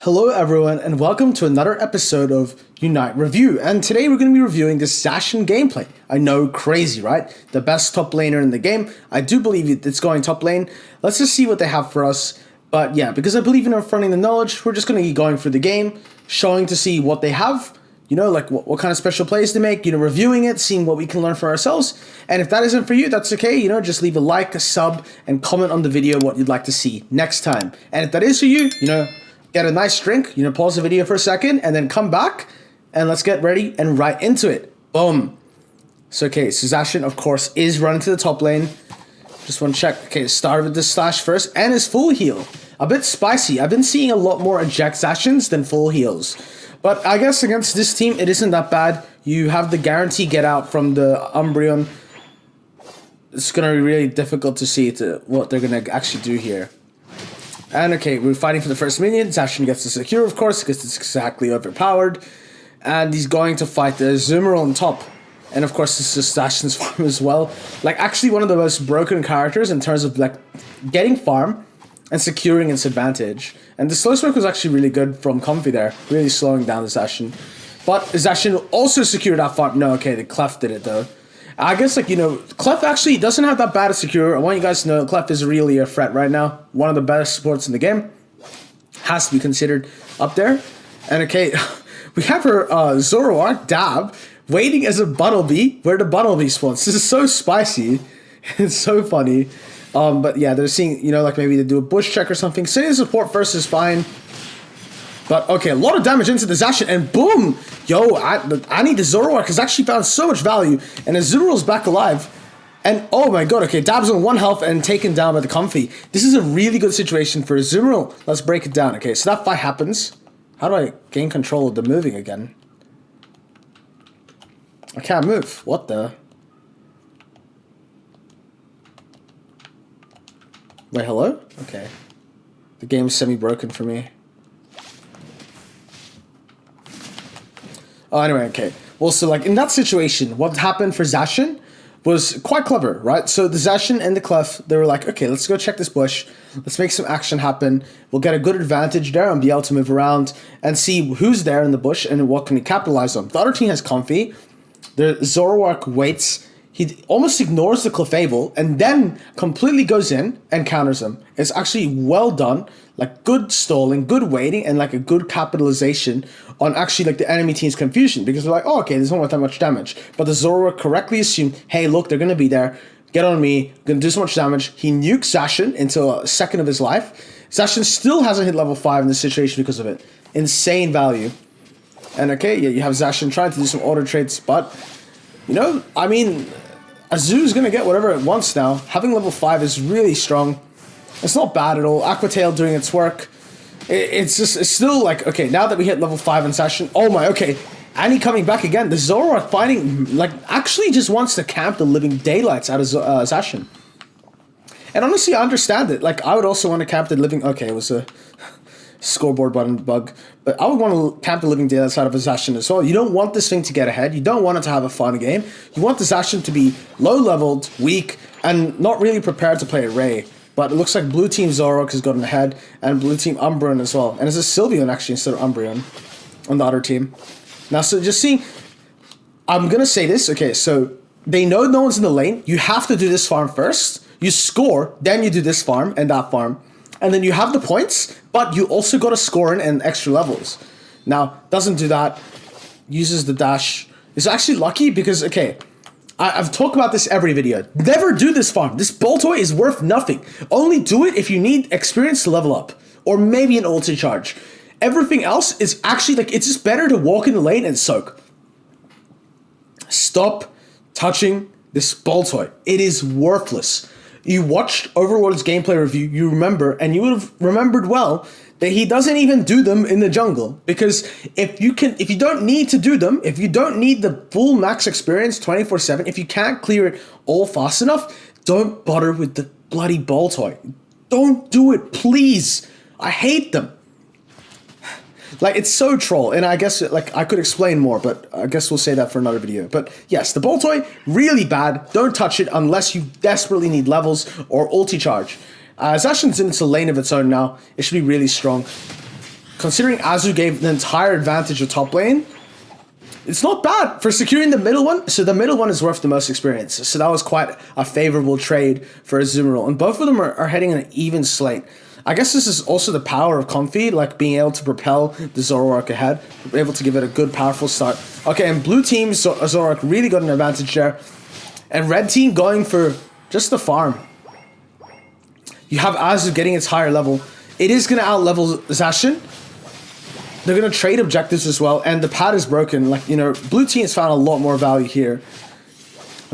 Hello everyone and welcome to another episode of Unite Review, and today we're going to be reviewing this Zacian gameplay. I know, crazy, right? The best top laner in the game. I do believe it's going top lane. Let's just see what they have for us. But yeah, because I believe in affronting the knowledge, we're just going to be going through the game, showing to see what they have, you know, like what kind of special plays they make, you know, reviewing it, seeing what we can learn for ourselves. And if that isn't for you, that's okay, you know, just leave a like, a sub, and comment on the video what you'd like to see next time. And if that is for you, you know, get a nice drink, you know, pause the video for a second, and then come back, and let's get ready and right into it. Boom. So, okay, so Zacian, of course, is running to the top lane. Just want to check. Okay, start with the slash first, and his full heal. A bit spicy. I've been seeing a lot more eject Zacians than full heals. But I guess against this team, it isn't that bad. You have the guarantee get out from the Umbreon. It's going to be really difficult to see what they're going to actually do here. And okay, we're fighting for the first minion. Zacian gets the secure, of course, because it's exactly overpowered. And he's going to fight the Azumarill on top. And of course, this is Zacian's farm as well. Like, actually one of the most broken characters in terms of, like, getting farm and securing its advantage. And the slow smoke was actually really good from Comfy there, really slowing down the Zacian. But Zacian also secured that farm. No, okay, the Clef did it though. I guess, like, you know, Clef actually doesn't have that bad a secure. I want you guys to know Clef is really a threat right now. One of the best supports in the game. Has to be considered up there. And okay, we have her Zoroark Dab waiting as a Bunnelby where the Bunnelby spawns. This is so spicy. It's so funny. But yeah, they're seeing, you know, like maybe they do a bush check or something. Sitting support first is fine. But okay, a lot of damage into the Zacian, and boom! Yo, I need the Zoroark has actually found so much value, and Azumarill's back alive. And oh my god, okay, Dab's on 1 health and taken down by the Comfy. This is a really good situation for Azumarill. Let's break it down. Okay, so that fight happens. How do I gain control of the moving again? I can't move. What the? Wait, hello? Okay. The game's semi-broken for me. Oh, anyway, okay. Well, so, like, in that situation, what happened for Zacian was quite clever, right? So the Zacian and the Clef, they were like, okay, let's go check this bush. Let's make some action happen. We'll get a good advantage there and be able to move around and see who's there in the bush and what can we capitalize on. The other team has Comfy. The Zoroark waits. He almost ignores the Clefable and then completely goes in and counters him. It's actually well done, like good stalling, good waiting, and like a good capitalization on actually like the enemy team's confusion, because they're like, oh, okay, there's not that much damage. But the Zoroark correctly assumed, hey, look, they're going to be there. Get on me. Going to do so much damage. He nukes Zacian into a second of his life. Zacian still hasn't hit level 5 in this situation because of it. Insane value. And okay, yeah, you have Zacian trying to do some auto trades, but, you know, I mean, Azu's going to get whatever it wants now. Having level 5 is really strong. It's not bad at all. Aquatail doing its work. It's still like, okay, now that we hit level 5 in Zacian, oh my, okay, Annie coming back again. The Zoroark fighting, like, actually just wants to camp the living daylights out of Zacian. And honestly, I understand it. Like, I would also want to camp the living, okay, it was a scoreboard button bug, but I would want to camp the living daylights out of a Zacian as well. You don't want this thing to get ahead. You don't want it to have a fun game. You want the Zacian to be low-leveled, weak, and not really prepared to play a Ray. But it looks like blue team Zoroark has gotten ahead, and blue team Umbreon as well. And it's a Sylveon actually instead of Umbreon on the other team. Now, so just seeing, I'm going to say this. Okay, so they know no one's in the lane. You have to do this farm first. You score, then you do this farm and that farm. And then you have the points, but you also got to score in and extra levels. Now, doesn't do that. Uses the dash. It's actually lucky because, okay, I've talked about this every video. Never do this farm. This Boltoy is worth nothing. Only do it if you need experience to level up. Or maybe an ulti charge. Everything else is actually, like, it's just better to walk in the lane and soak. Stop touching this Boltoy. It is worthless. You watched Overlord's gameplay review, you remember, and you would have remembered well that he doesn't even do them in the jungle, because if you don't need to do them, if you don't need the full max experience 24/7, if you can't clear it all fast enough, don't bother with the bloody Boltoy. Don't do it, please. I hate them. Like, it's so troll, and I guess, like, I could explain more, but I guess we'll say that for another video. But yes, the Boltoy, really bad. Don't touch it unless you desperately need levels or ulti charge. Zacian's in its a lane of its own now. It should be really strong. considering Azu gave the entire advantage of top lane, it's not bad for securing the middle one. So the middle one is worth the most experience. So that was quite a favorable trade for Azumarill. And both of them are heading in an even slate. I guess this is also the power of Comfy, like being able to propel the Zoroark ahead, able to give it a good, powerful start. Okay, and blue team, Zoroark really got an advantage there. And red team going for just the farm. You have Azu getting its higher level. It is going to out-level Zacian. They're going to trade objectives as well, and the pad is broken. Like, you know, blue team has found a lot more value here.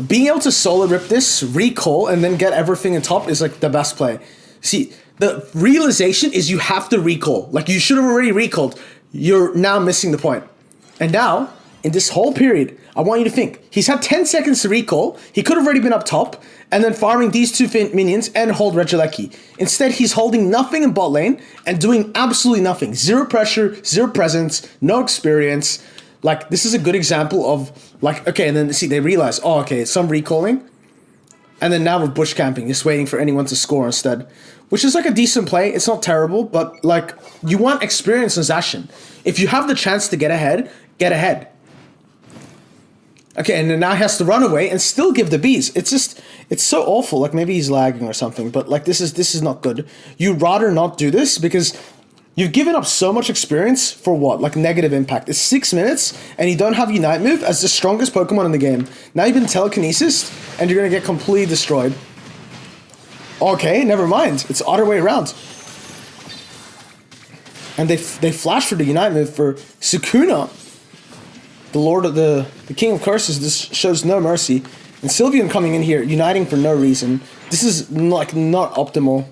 Being able to solo rip this, recall, and then get everything in top is like the best play. See, the realization is you have to recall. Like, you should have already recalled. You're now missing the point. And now, in this whole period, I want you to think. He's had 10 seconds to recall. He could have already been up top, and then farming these two minions and hold Regieleki. Instead, he's holding nothing in bot lane and doing absolutely nothing. Zero pressure, zero presence, no experience. Like, this is a good example of, like, okay, and then, see, they realize, oh, okay, some recalling. And then now we're bush camping, just waiting for anyone to score instead. Which is like a decent play. It's not terrible, but, like, you want experience in Zacian. If you have the chance to get ahead, get ahead. Okay, and then now he has to run away and still give the bees. It's just, it's so awful. Like, maybe he's lagging or something, but like, this is not good. You'd rather not do this because you've given up so much experience for what? Like, negative impact. It's 6 minutes and you don't have Unite move as the strongest Pokemon in the game. Now you've been telekinesis and you're going to get completely destroyed. Okay, never mind. It's the other way around. And they flash for the Unite move for Sukuna. The Lord of the King of Curses. This shows no mercy. And Sylveon coming in here, uniting for no reason. This is like not optimal.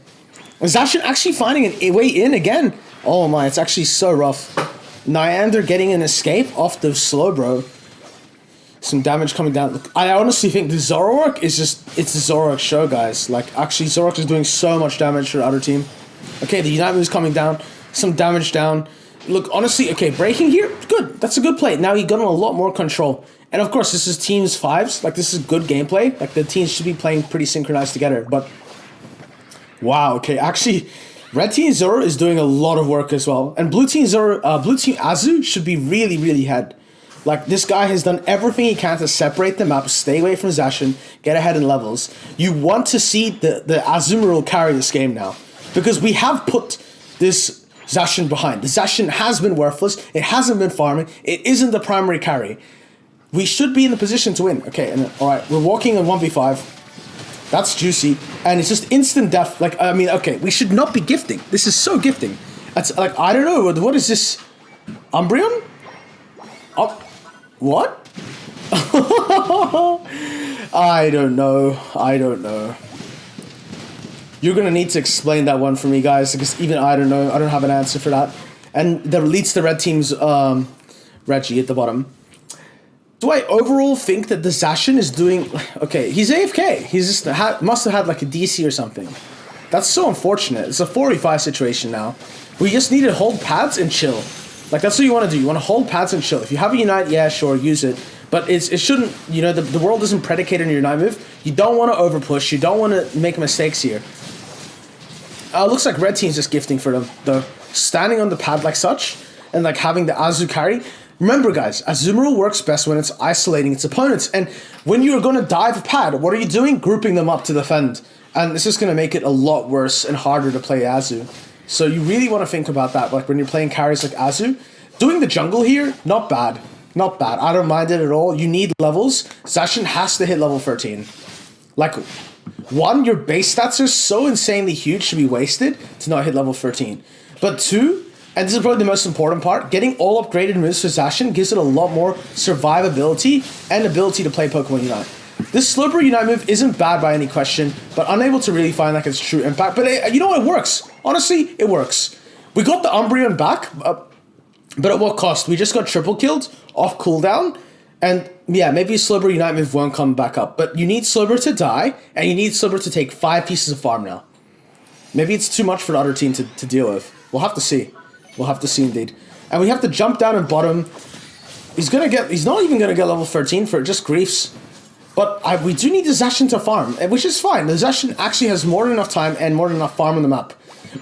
And Zacian actually finding a way in again. Oh my, it's actually so rough. Nyander getting an escape off the slow bro. Some damage coming down. Look, I honestly think the Zoroark is just, it's the Zoroark show, guys. Like, actually, Zoroark is doing so much damage for the other team. Okay, the Unite move is coming down. Some damage down. Look, honestly, okay, breaking here, good. That's a good play. Now he got a lot more control. And of course, this is teams 5s. Like, this is good gameplay. Like, the teams should be playing pretty synchronized together. But, wow, okay, actually, red team Zoro is doing a lot of work as well. And blue team Azu should be really, really ahead. Like, this guy has done everything he can to separate the map, stay away from Zacian, get ahead in levels. You want to see the Azumarill carry this game now. Because we have put this Zacian behind. The Zacian has been worthless. It hasn't been farming. It isn't the primary carry. We should be in the position to win. Okay, and alright, we're walking on 1v5. That's juicy. And it's just instant death. Like, I mean, okay, we should not be gifting. This is so gifting. That's like, I don't know, what is this? Umbreon? Oh, what? I don't know. You're going to need to explain that one for me, guys, because even I don't know. I don't have an answer for that. And that leads to red team's Reggie at the bottom. Do I overall think that the Zacian is doing... Okay, he's AFK. He's just must have had like a DC or something. That's so unfortunate. It's a 4v5 situation now. We just need to hold pads and chill. Like, that's what you want to do. You want to hold pads and chill. If you have a Unite, yeah, sure, use it. But it shouldn't... You know, the world isn't predicated on your Unite move. You don't want to overpush. You don't want to make mistakes here. Looks like red team's just gifting for the standing on the pad like such and like having the Azu carry. Remember, guys, Azumarill works best when it's isolating its opponents. And when you're going to dive a pad, what are you doing? Grouping them up to defend. And this is going to make it a lot worse and harder to play Azu. So you really want to think about that. Like when you're playing carries like Azu, doing the jungle here, not bad. Not bad. I don't mind it at all. You need levels. Zacian has to hit level 13. Like... One, your base stats are so insanely huge to be wasted to not hit level 13. But two, and this is probably the most important part, getting all upgraded moves for Zacian gives it a lot more survivability and ability to play Pokemon Unite. This Slowbro Unite move isn't bad by any question, but unable to really find like its true impact. But you know, it works. Honestly, it works. We got the Umbreon back, but at what cost? We just got triple killed off cooldown. And yeah, maybe Slowbro Unite move won't come back up, but you need Slowbro to die, and you need Slowbro to take 5 pieces of farm now. Maybe it's too much for the other team to deal with. We'll have to see. We'll have to see indeed. And we have to jump down and bottom. He's not even gonna get level 13 for just griefs. But we do need the Zacian to farm, which is fine. The Zacian actually has more than enough time and more than enough farm on the map.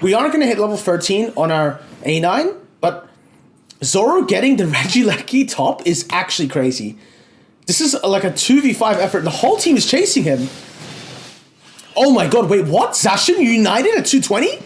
We aren't gonna hit level 13 on our A9, but Zoro getting the Regieleki top is actually crazy. This is like a 2v5 effort. The whole team is chasing him. Oh my god, wait, what? Zacian united at 220?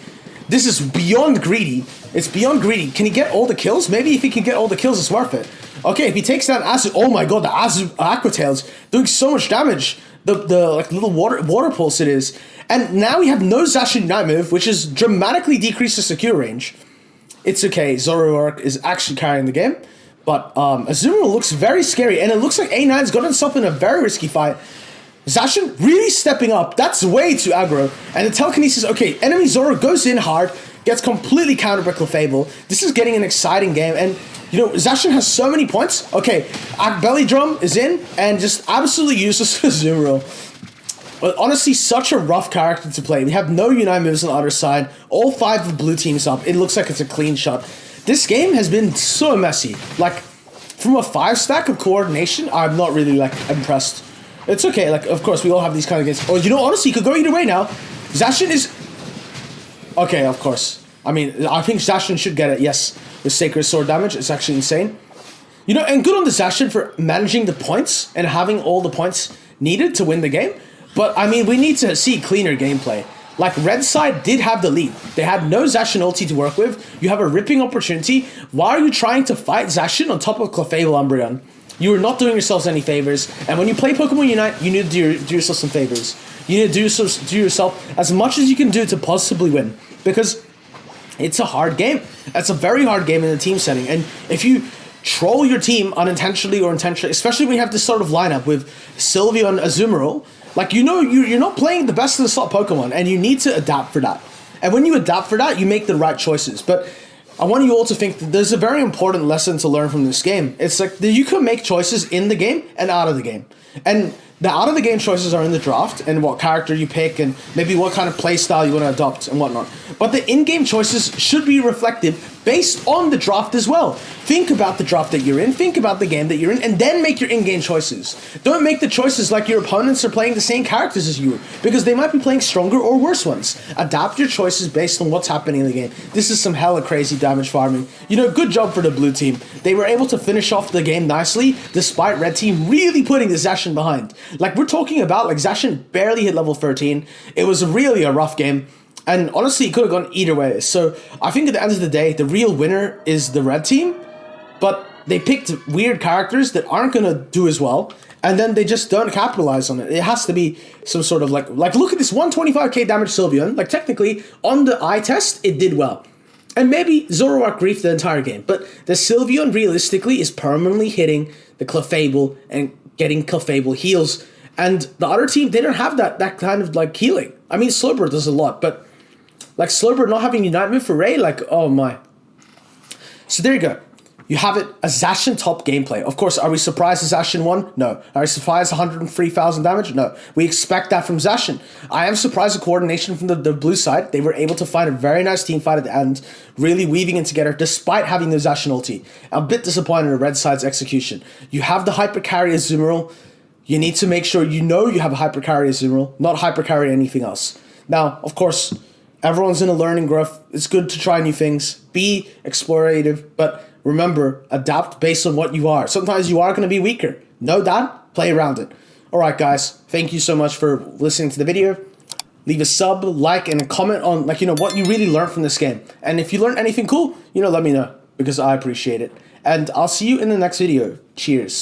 This is beyond greedy. It's beyond greedy. Can he get all the kills? Maybe if he can get all the kills, it's worth it. Okay, if he takes down Azu, oh my god, the Azu Aqua Tails doing so much damage. The like little water pulse it is. And now we have no Zacian Unite move, which is dramatically decreased the secure range. It's okay, Zoroark is actually carrying the game. But Azumarill looks very scary, and it looks like A9's got himself in a very risky fight. Zacian really stepping up. That's way too aggro. And the telekinesis, okay, enemy Zoro goes in hard, gets completely countered by Clefable. This is getting an exciting game, and you know, Zacian has so many points. Okay, Belly Drum is in, and just absolutely useless for Azumarill. But honestly, such a rough character to play. We have no Unite moves on the other side. All 5 of the blue teams up. It looks like it's a clean shot. This game has been so messy. Like, from a 5 stack of coordination, I'm not really, like, impressed. It's okay, like, of course, we all have these kind of games. Oh, you know, honestly, it could go either way now. Zacian is... Okay, of course. I mean, I think Zacian should get it, yes. With Sacred Sword damage, it's actually insane. You know, and good on the Zacian for managing the points and having all the points needed to win the game. But, I mean, we need to see cleaner gameplay. Like, red side did have the lead. They had no Zacian ulti to work with. You have a ripping opportunity. Why are you trying to fight Zacian on top of Clefable Umbreon? You are not doing yourselves any favors. And when you play Pokemon Unite, you need to do yourself some favors. You need to do yourself as much as you can do to possibly win. Because it's a hard game. It's a very hard game in the team setting. And if you troll your team unintentionally or intentionally, especially when you have this sort of lineup with Sylvia and Azumarill, like, you know, you're not playing the best of the slot Pokemon, and you need to adapt for that. And when you adapt for that, you make the right choices. But I want you all to think that there's a very important lesson to learn from this game. It's like that you can make choices in the game and out of the game. And the out of the game choices are in the draft and what character you pick and maybe what kind of play style you want to adopt and whatnot. But the in-game choices should be reflective based on the draft as well. Think about the draft that you're in, think about the game that you're in, and then make your in-game choices. Don't make the choices like your opponents are playing the same characters as you, because they might be playing stronger or worse ones. Adapt your choices based on what's happening in the game. This is some hella crazy damage farming. You know, good job for the blue team. They were able to finish off the game nicely, despite red team really putting the Zacian behind. Like, we're talking about, like, Zacian barely hit level 13. It was really a rough game. And honestly, it could have gone either way. So I think at the end of the day, the real winner is the red team. But they picked weird characters that aren't going to do as well. And then they just don't capitalize on it. It has to be some sort of like look at this 125k damage Sylveon. Like, technically, on the eye test, it did well. And maybe Zoroark griefed the entire game. But the Sylveon realistically is permanently hitting the Clefable and getting Clefable heals. And the other team, they don't have that kind of like healing. I mean, Slowbro does a lot, but like Slowbro not having Unite move for Ray, like, oh my. So there you go. You have it, a Zacian top gameplay. Of course, are we surprised Zacian won? No. Are we surprised 103,000 damage? No. We expect that from Zacian. I am surprised the coordination from the blue side. They were able to find a very nice team fight at the end, really weaving it together despite having the Zacian ulti. I'm a bit disappointed in the red side's execution. You have the hyper carry Azumarill. You need to make sure you know you have a hyper carry Azumarill, not hyper carry anything else. Now, of course, everyone's in a learning growth. It's good to try new things. Be explorative, but remember, adapt based on what you are. Sometimes you are going to be weaker. Know that. Play around it. Alright, guys. Thank you so much for listening to the video. Leave a sub, like, and a comment on, like, you know, what you really learned from this game. And if you learned anything cool, you know, let me know, because I appreciate it. And I'll see you in the next video. Cheers.